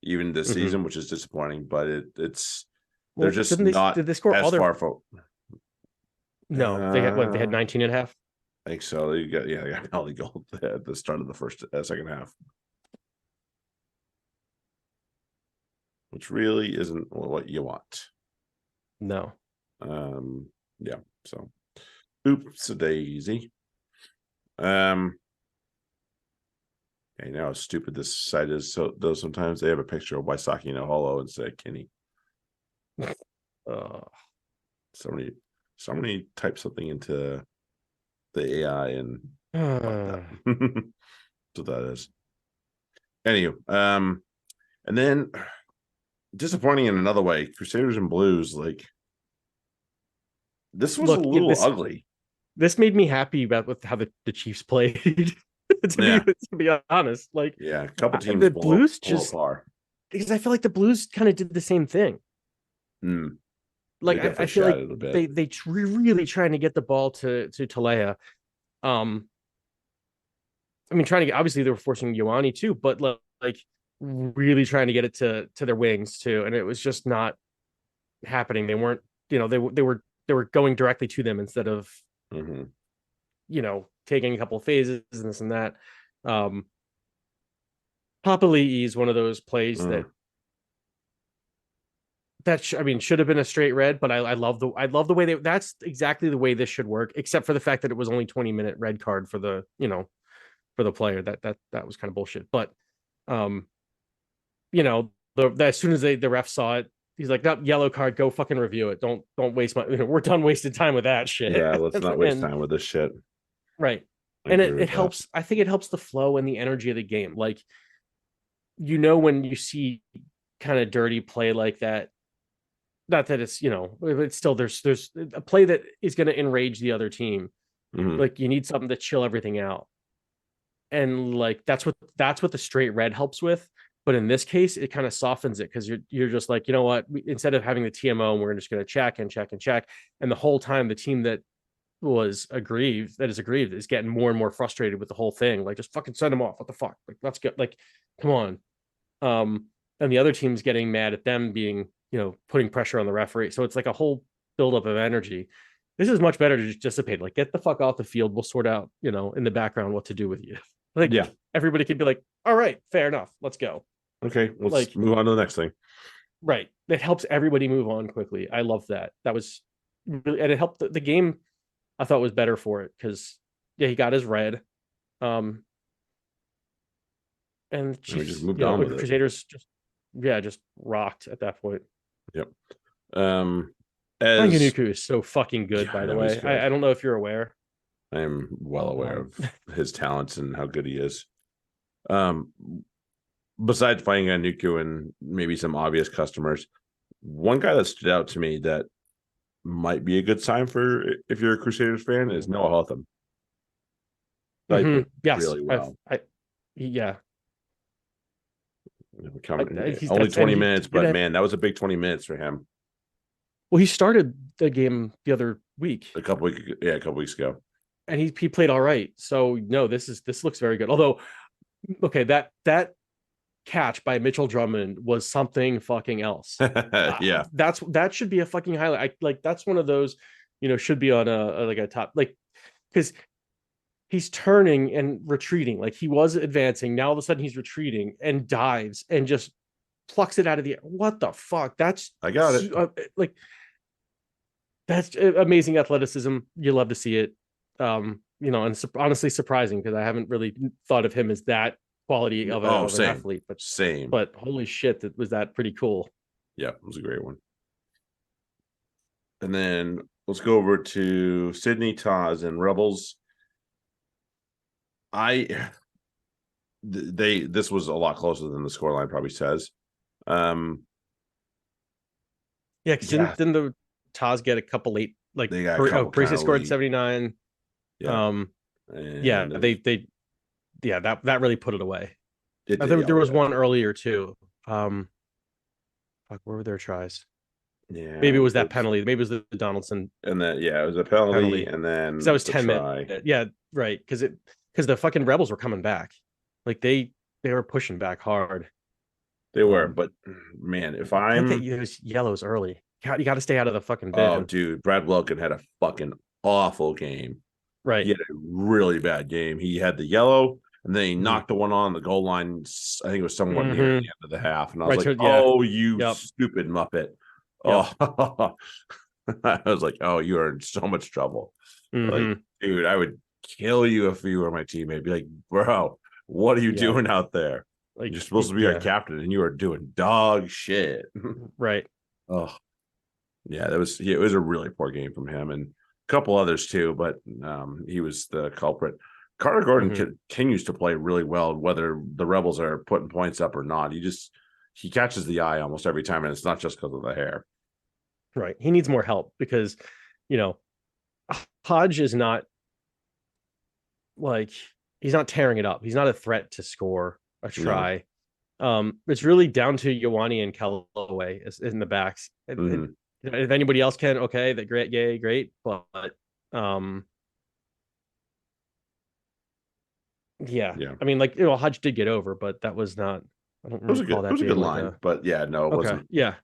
even this season, which is disappointing. But they're just not did they score as all their far forward. No, they had 19 and a half. I think so. They got penalty goal at the start of the second half, which really isn't what you want. No. Yeah. So, oops, a daisy. Okay, now how stupid this site is. So, though sometimes they have a picture of Waisaki no Holo instead of Kenny. Somebody type something into the AI and that. So that is. Anyway, and then disappointing in another way, Crusaders and Blues, like this was a little ugly. This made me happy with how the Chiefs played. to be honest, like a couple teams the Blues just far. Because I feel like the Blues kind of did the same thing. Like I feel like they really trying to get the ball to Talea. I mean, trying to get, obviously they were forcing Ioane too, but like really trying to get it to their wings too, and it was just not happening. They weren't, they were going directly to them instead of taking a couple of phases and this and that. Papali'i is one of those plays that should have been a straight red, but I love the way that's exactly the way this should work, except for the fact that it was only 20-minute red card for the for the player. That was kind of bullshit. But as soon as the ref saw it, he's like, that yellow card, go fucking review it. Don't waste my we're done wasting time with that shit. Yeah, let's not waste time with this shit. Right. And it helps. I think it helps the flow and the energy of the game. Like, when you see kind of dirty play like that, not that it's, it's still there's a play that is going to enrage the other team. Like, you need something to chill everything out. And like that's what the straight red helps with. But in this case, it kind of softens it, because you're just like, you know what, instead of having the TMO and we're just going to check, and the whole time the team that is aggrieved is getting more and more frustrated with the whole thing. Like, just fucking send them off. What the fuck? Like, let's get, like, come on. And the other team's getting mad at them being, putting pressure on the referee. So it's like a whole buildup of energy. This is much better to just dissipate. Like, get the fuck off the field. We'll sort out, in the background what to do with you. Like, everybody could be like, all right, fair enough. Let's go. Okay, let's move on to the next thing. Right. It helps everybody move on quickly. I love that. That was really, and it helped the game. I thought was better for it, because he got his red. And we just moved on with Crusaders just rocked at that point. Yep. Yanniku is so fucking good, by the way. I don't know if you're aware. I am well aware of his talents and how good he is. Besides finding Yanniku and maybe some obvious customers, one guy that stood out to me that might be a good sign for if you're a Crusaders fan is Noah Hotham. Yes, really well. Only 20 minutes, but man, that was a big 20 minutes for him. Well, he started the game the other week. A couple weeks ago. And he played all right. So no, this looks very good. Although, okay, that catch by Mitchell Drummond was something fucking else. That should be a fucking highlight. That's one of those, should be on a top, like, because he's turning and retreating. Like, he was advancing. Now all of a sudden he's retreating and dives and just plucks it out of the air. What the fuck? I got it. That's amazing athleticism. You love to see it. And honestly surprising, because I haven't really thought of him as that quality of an athlete. But holy shit, that pretty cool. Yeah, it was a great one. And then let's go over to Sydney Taz and Rebels. This was a lot closer than the scoreline probably says. Yeah, because Yeah, didn't the Taz get a couple late like they got a couple kind Parisi of scored late. 79. Yeah, Um, yeah, and it was they yeah, that really put it away. it I did. think there Oh was yeah, one earlier too. Fuck, where were their tries? Maybe yeah. it was It that was, penalty. Maybe it was the Donaldson and then yeah, it was a penalty, penalty and because that then was the 10 minutes. try. Yeah, right. Because the fucking rebels were coming back. Like they were pushing back hard. They were, Um, but man, if can't get I'm those yellows early. You got to stay out of the fucking oh bin. dude, Brad Welkin had a fucking awful game. He Right. had a really bad game. He had the yellow, and then he Mm-hmm. knocked the one on the goal line. I think it was somewhat near the Mm-hmm. end of the half, and I was Right. like, So yeah. "Oh, you Yep. stupid muppet!" Yep. Oh, I was like, "Oh, you are in so much trouble." Like, Mm-hmm. dude, I would kill you if you were my teammate. Be like, "Bro, what are you Yeah. doing out there? Like You're supposed to be our yeah. captain, and you are doing dog shit." Right. Oh, yeah, it was a really poor game from him and a couple others too, but he was the culprit. Carter Gordon Mm-hmm. continues to play really well, whether the Rebels are putting points up or not. He catches the eye almost every time, and it's not just because of the hair. Right. He needs more help because, you know, Hodge is not like he's not tearing it up. He's not a threat to score a No. try. It's really down to Ioane and Callaway in the backs. Mhm. If anybody else can, okay, that great, yay, great. But um, yeah, Yeah. I mean, like Hodge did get over, but that was not. I don't recall It that was a being good like line, a but yeah, no, it okay, wasn't. yeah,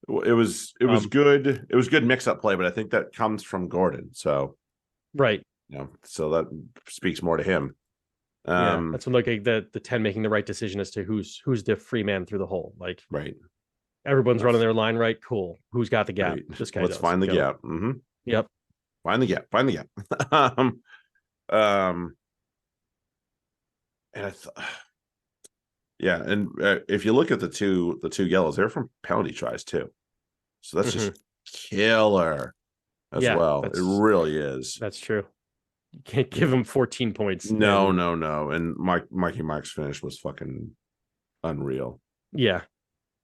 It was um, good. It was good mix up play, but I think that comes from Gordon. So, right, so that speaks more to him. yeah. Um, That's when like the 10 making the right decision as to who's the free man through the hole. Like right. everyone's running Let's their line right, cool. Who's got the gap? right. This guy Let's does. find the Go. gap. Hmm. Yep. Find the gap. Find the gap. um, um, and I yeah, and if you look at the two yellows, they're from penalty tries too. So that's Hmm. just killer as Yeah, well. It really is. that's true. You can't give him 14 points. No, And no, no. And Mikey Mike's finish was fucking unreal. yeah,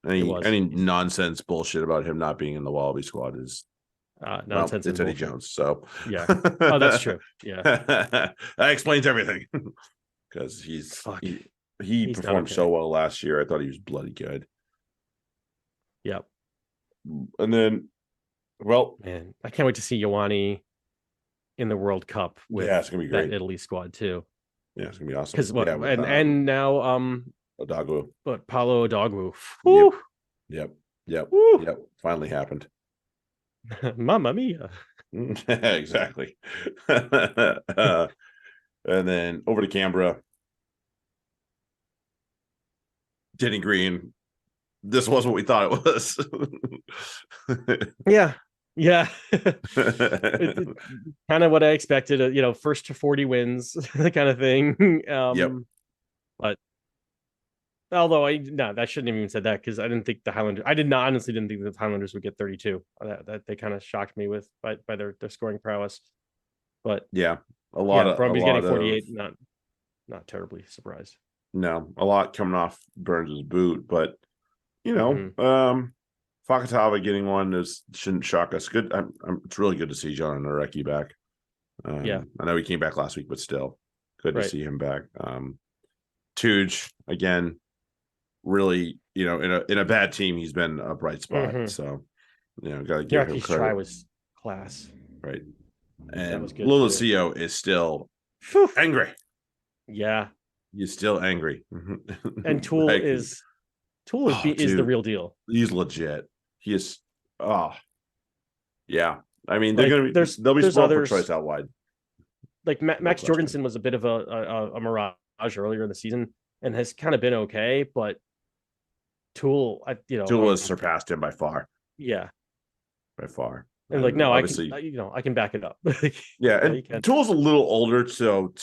it was. Any nonsense bullshit about him not being in the Wallaby squad is well, Nonsense it's and Eddie bullshit. Jones. So Yeah. Oh, that's true. Yeah. that explains everything. Because Fuck. he He's not performed so okay. well last year. I thought he was bloody good. Yep. And then, well, Man, I can't wait to see Ioane in the World Cup yeah, with it's gonna be that great. Italy squad too. Yeah, it's gonna be awesome. Because what Yeah, with and now Odagu. but Paulo Dogwu. Yep, Woo, yep, yep, woo. yep. Finally happened. Mamma mia. Exactly. And then over to Canberra. Denny Green. This was what we thought it was. Yeah. Yeah. It kind of what I expected, first to 40 wins, the kind of thing. Yep. But although I shouldn't have even said that because I didn't think the Highlanders. I did not honestly didn't think the Highlanders would get 32. That they kind of shocked me with by their scoring prowess. But Yeah. yeah, A Brumby's getting lot of 48. Not terribly surprised. no, a lot coming off Burns's boot, but Hmm. Fakatava getting one shouldn't shock us. Good. It's really good to see John Nareki back. Yeah, I know he came back last week, but still good to right. see him back. Tuj again, really, in a bad team, he's been a bright spot. Hmm. So, got to give him Nyaki's try credit, was class. right? That And was good too. Lulacio is still Whew. angry. Yeah, He's still angry. and Like, is the dude, real deal. he's legit. He is. Oh, yeah. I mean, Like they'll be there's spoiled for choice others out wide, like no Max question. Jorgensen was a bit of a mirage earlier in the season and has kind of been okay, but Tool, Tua has surpassed him yeah, by far. and like And no, obviously, I can back it up. yeah. Yeah, And you can. Tool's a little older, so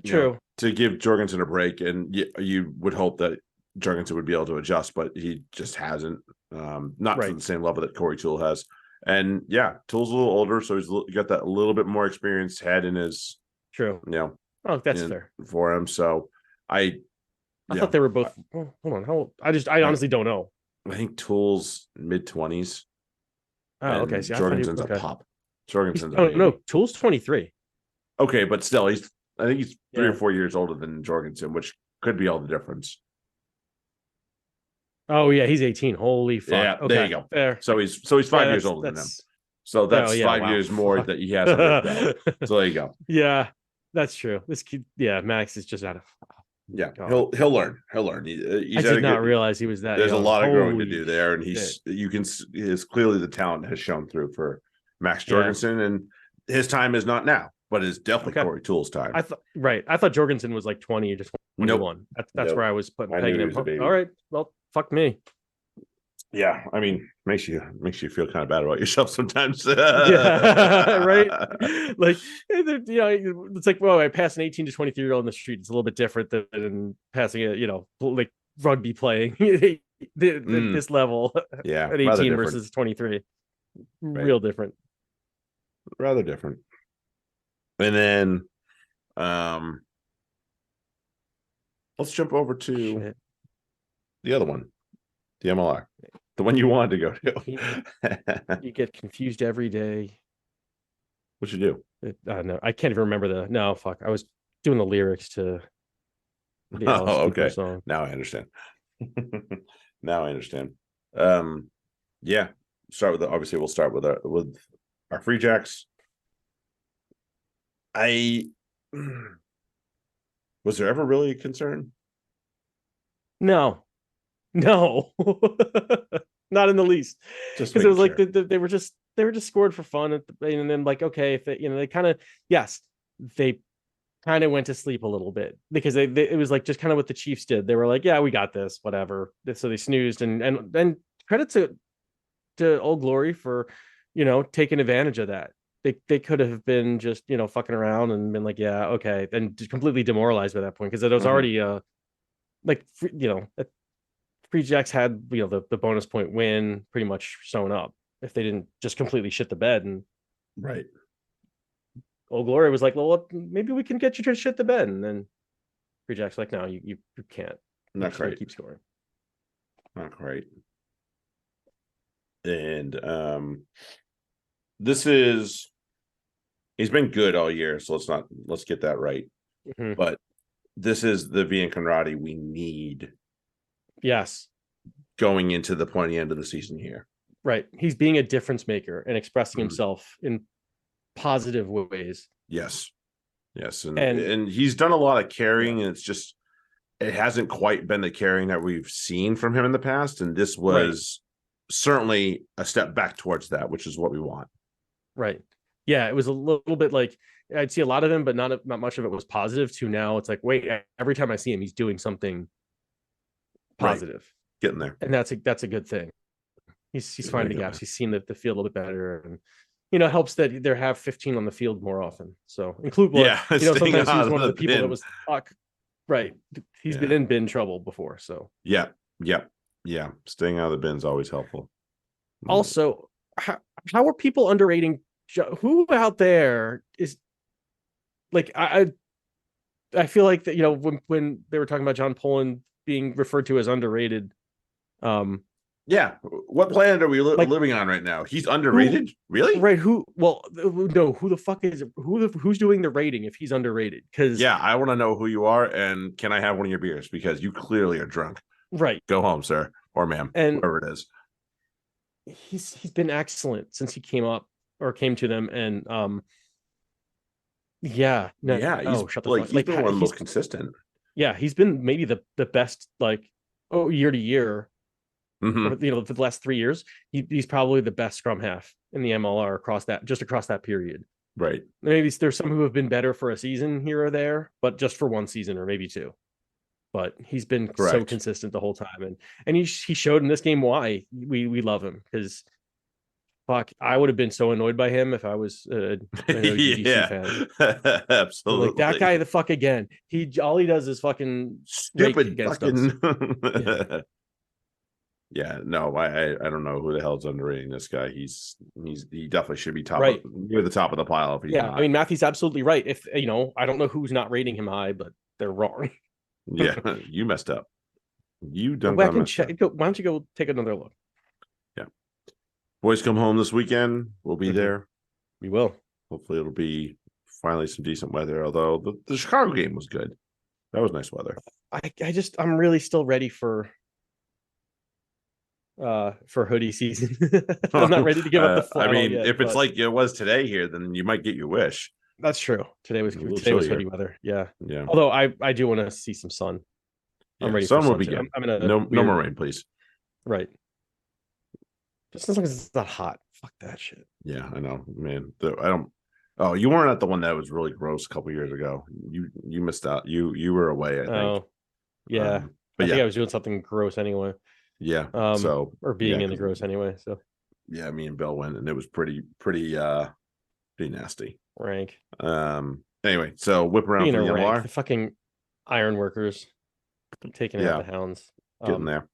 True. to give Jorgensen a break, and you would hope that Jorgensen would be able to adjust, but he just hasn't. Not to Right. the same level that Corey Tool has. And yeah, Tool's a little older, so he's got that little bit more experienced head in his, True. you know, Oh, that's fair. for him. So I, I yeah, thought they were both. Oh, hold on. How old? I I, honestly don't know. I think Tool's mid-20s. Oh, okay. and See, I thought Jorgensen's a okay. pop. Jorgensen's a Oh baby. no, Tool's 23. Okay, but still, I think he's 3 or Yeah. 4 years older than Jorgensen, which could be all the difference. Oh yeah, he's 18. Holy fuck. Yeah, Okay, there you go. fair. So he's Yeah, 5 years older than him. that's So oh that's yeah, 5 years more fuck. that he has under his belt. So there you go. Yeah, that's true. This kid, yeah, Max is just out of Yeah, God. he'll learn. He'll learn. I He's at a did not good. realize he was that There's a young. lot of growing to Holy do there, and shit. is clearly the talent has shown through for Max Yeah. Jorgensen, and his time is not now, but it's definitely Okay. Corey Toole's time. I thought Jorgensen was like 20 or just 21. Nope. That's Nope. where I was putting I knew pegging he him. was a baby. All right, well, fuck me. Yeah, I mean, makes you feel kind of bad about yourself sometimes. Yeah, right. Like, it's like, well, I pass an 18 to 23-year-old in the street. It's a little bit different than passing a, like rugby playing this level. Yeah, at 18 versus 23. Real different. Rather different. And then, let's jump over to the other one, the MLR, the one you wanted to go to. You get confused every day. What'd you do? No, I can't even remember no, fuck. I was doing the lyrics to the Alice Cooper song. Now I understand. Now I understand. Yeah. Obviously we'll start with our free jacks. Was there ever really a concern? No, not in the least. Just because it was like sure. they were just scored for fun, and then like, okay, if they kind of, yes, they kind of went to sleep a little bit because it was like just kind of what the Chiefs did. They were like, yeah, we got this, whatever. So they snoozed, and then credit to Old Glory for taking advantage of that. They could have been just fucking around and been like, yeah, okay, and completely demoralized by that point because it was already like Free Jacks had the bonus point win pretty much sewn up if they didn't just completely shit the bed. And right, Old Glory was like, well, maybe we can get you to shit the bed, and then Free Jacks like, no, you can't. Not quite. Keep scoring. Not quite. And he's been good all year, so let's get that right. Mm-hmm. But this is the Vian Conradi we need. Yes. Going into the pointy end of the season here. Right. He's being a difference maker and expressing himself in positive ways. Yes. And he's done a lot of carrying, and it hasn't quite been the carrying that we've seen from him in the past. And this was certainly a step back towards that, which is what we want. Right. Yeah. It was a little bit like I'd see a lot of him, but not much of it was positive. To now it's like, wait, every time I see him, he's doing something positive. Right. Getting there. And that's a good thing. He's finding the gaps. He's seen the field a little bit better, and it helps that there have 15 on the field more often. So sometimes he's one of the people that was right. He's been in bin trouble before. So yeah. Staying out of the bin's always helpful. Also, how are people underrating who out there is like I feel like that when they were talking about John Poland being referred to as underrated. What planet are we living on right now? He's underrated, really? Right? Who the fuck is who's doing the rating if he's underrated? Because I want to know who you are, and can I have one of your beers because you clearly are drunk. Right. Go home, sir or ma'am, and whoever it is. He's been excellent since he came to them, and he's been one of the most consistent. Yeah, he's been maybe the best year to year. Mm-hmm. For the last 3 years, he's probably the best scrum half in the MLR across that period. Right. Maybe there's some who have been better for a season here or there, but just for one season or maybe two. But he's been so consistent the whole time, and he showed in this game why we love him, because fuck, I would have been so annoyed by him if I was a UGC fan. Absolutely. Like, that guy the fuck again. All he does is fucking stupid against us. Yeah, no, I don't know who the hell's underrating this guy. He definitely should be near the top of the pile. If he's not. I mean, Matthew's absolutely right. If I don't know who's not rating him high, but they're wrong. Yeah, you messed up. You done. Why don't you go take another look? Yeah. Boys come home this weekend. We'll be there. We will. Hopefully, it'll be finally some decent weather. Although the Chicago game was good. That was nice weather. I'm really still ready for hoodie season. I'm not ready to give up the flannel yet. If it's like it was today here, then you might get your wish. That's true. Today was hoodie weather. Yeah. Yeah. Although I do want to see some sun. I'm ready for sun sun. will be good. I'm in a no more rain, please. Right. Just as long as it's not hot. Fuck that shit. Yeah, I know, man. I don't. Oh, you weren't at the one that was really gross a couple years ago. You missed out. You were away, I think. Oh, yeah. But I think I was doing something gross anyway. Yeah. Or being in the gross anyway. So yeah, me and Bill went, and it was pretty nasty. Rank. Anyway, so whip around for the LR. The fucking iron workers taking out the hounds. Getting there.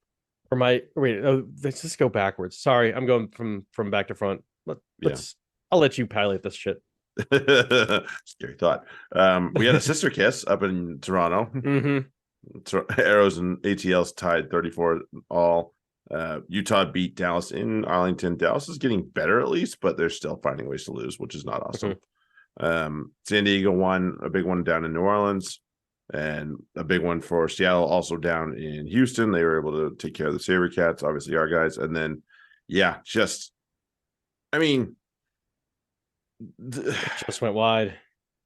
Let's just go backwards. Sorry, I'm going from back to front. I'll let you pilot this shit. Scary thought. We had a sister kiss up in Toronto. Arrows and ATLs tied 34 all. Utah beat Dallas in Arlington. Dallas is getting better at least, but they're still finding ways to lose, which is not awesome. San Diego won a big one down in New Orleans, and a big one for Seattle also down in Houston. They were able to take care of the Saber Cats, obviously our guys. And then just went wide.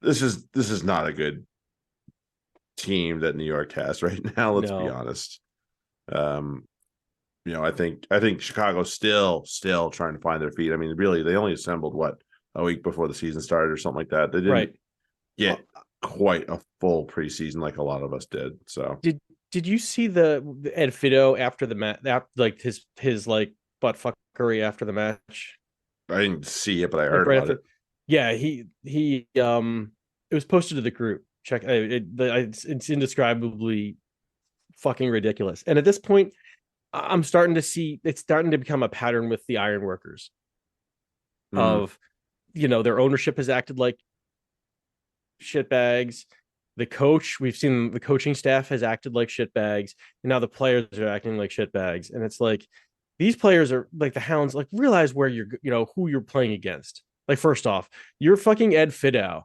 This is not a good team that New York has right now. Let's be honest. I think Chicago's still trying to find their feet. I mean, really, they only assembled a week before the season started or something like that. They didn't get quite a full preseason like a lot of us did. So did you see the Ed Fido after the match, like his like butt fuckery after the match? I didn't see it, but I heard about it. Yeah, he it was posted to the group. Check it's indescribably fucking ridiculous. And at this point, I'm starting to see it's starting to become a pattern with the ironworkers of, their ownership has acted like shitbags. The coach, we've seen the coaching staff has acted like shitbags, and now the players are acting like shitbags. And it's like, these players are like the hounds, like realize where who you're playing against. Like, first off, you're fucking Ed Fidow,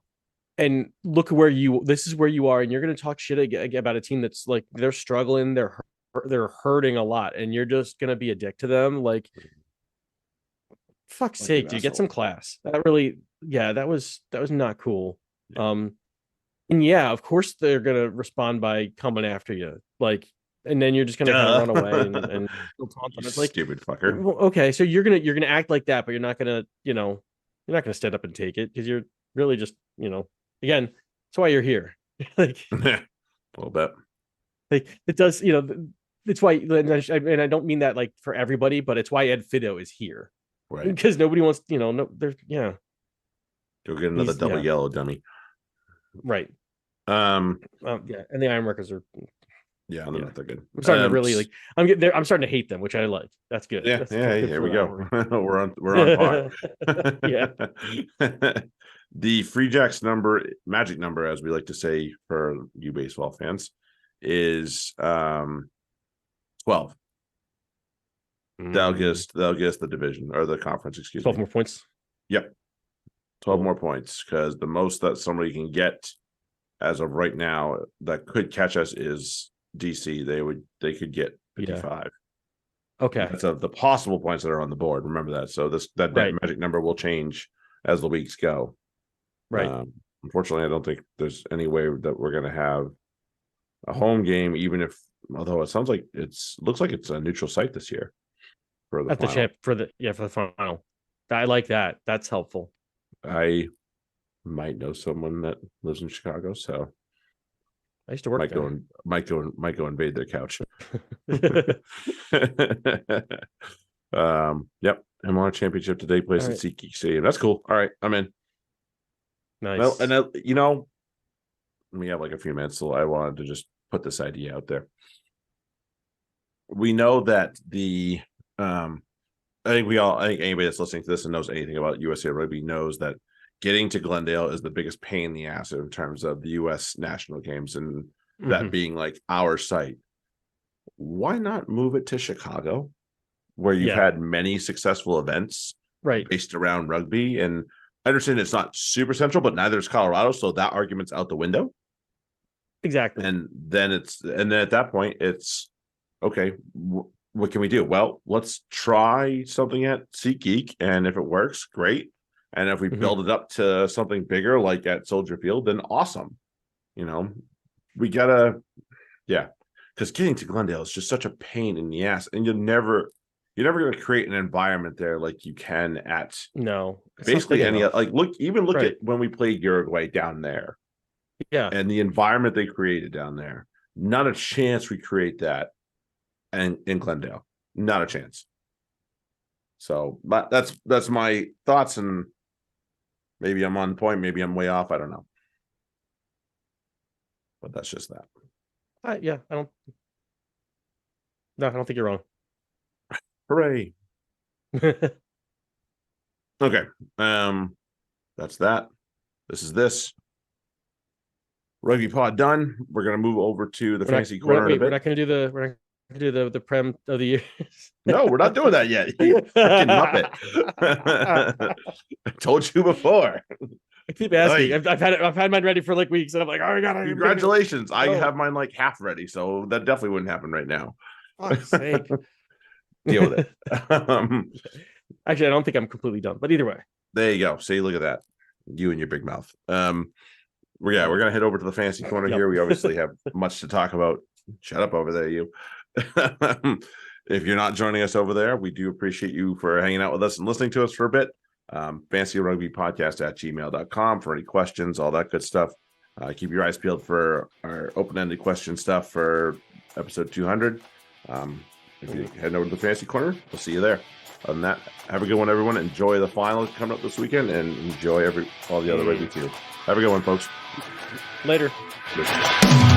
and look where this is where you are, and you're going to talk shit about a team that's like, they're struggling, they're hurting a lot, and you're just going to be a dick to them. Like, fuck's sake, dude, get some class. That was not cool. And of course they're going to respond by coming after you. Like, and then you're just going to kind of run away and it's like, stupid fucker. Well, okay, so you're going to act like that, but you're not going to, you're not going to stand up and take it, because you're really just, again, that's why you're here. Like, a little bit. Like, it does, it's why, and I don't mean that like for everybody, but it's why Ed Fido is here, right? Because nobody wants, go get another double yellow dummy, right? And the ironworkers are, they're not that good. I'm starting to really like. I'm starting to hate them, which I like. That's good. Yeah, here we go. we're on par. Yeah. The Free Jacks magic number, as we like to say for you baseball fans, is 12. They'll get us the division or the conference. 12 more points. Yep, 12 more points, because the most that somebody can get as of right now that could catch us is DC. They could get 55. Okay, that's of the possible points that are on the board. Remember that. So that magic number will change as the weeks go. Right. Unfortunately, I don't think there's any way that we're going to have a home game, although it sounds like looks like it's a neutral site this year for the final. For the final. I like that. That's helpful. I might know someone that lives in Chicago, so I used to work there. Might go invade their couch. Yep. I'm on a championship today, place at SeatGeek Stadium. That's cool. All right, I'm in. Nice. Well, and we have like a few minutes, so I wanted to just put this idea out there. We know that I think anybody that's listening to this and knows anything about USA Rugby knows that getting to Glendale is the biggest pain in the ass in terms of the U.S. national games, and that being like our site. Why not move it to Chicago? where you've Yeah. had many successful events Right. based around rugby. And I understand it's not super central, but neither is Colorado. So that argument's out the window. Exactly. And then at that point, it's okay. What can we do? Well, let's try something at SeatGeek. And if it works, great. And if we build it up to something bigger, like at Soldier Field, then awesome. You know, we gotta, yeah, because getting to Glendale is just such a pain in the ass, and you're never going to create an environment there like you can at No, basically any enough. like look Right. at when we played Uruguay down there Yeah. and the environment they created down there. Not a chance we create that and in Glendale. Not a chance. So, but that's my thoughts, and maybe I'm on point, maybe I'm way off. I don't know. But that's just that. Yeah, I don't think you're wrong. Hooray. Okay. That's that. This is this. Rugby pod done. We're gonna move over to the fantasy corner in a bit. We're not gonna do the Prem of the year. No, we're not doing that yet. You freaking Muppet. I told you before. I keep asking. I've had mine ready for like weeks, and I'm like, oh my god! Congratulations! I have mine like half ready, so that definitely wouldn't happen right now. Fuck's sake. Deal with it. Actually, I don't think I'm completely done, but either way. There you go. See, look at that. You and your big mouth. We're gonna head over to the fantasy corner here. We obviously have much to talk about. Shut up over there, you. If you're not joining us over there, we do appreciate you for hanging out with us and listening to us for a bit. Fantasy Rugby Podcast at gmail.com for any questions, all that good stuff. Keep your eyes peeled for our open-ended question stuff for episode 200. If you head over to the fantasy corner, we'll see you there. Other than that, have a good one, everyone. Enjoy the finals coming up this weekend, and enjoy all the other rugby too. Have a good one, folks. Later. Good.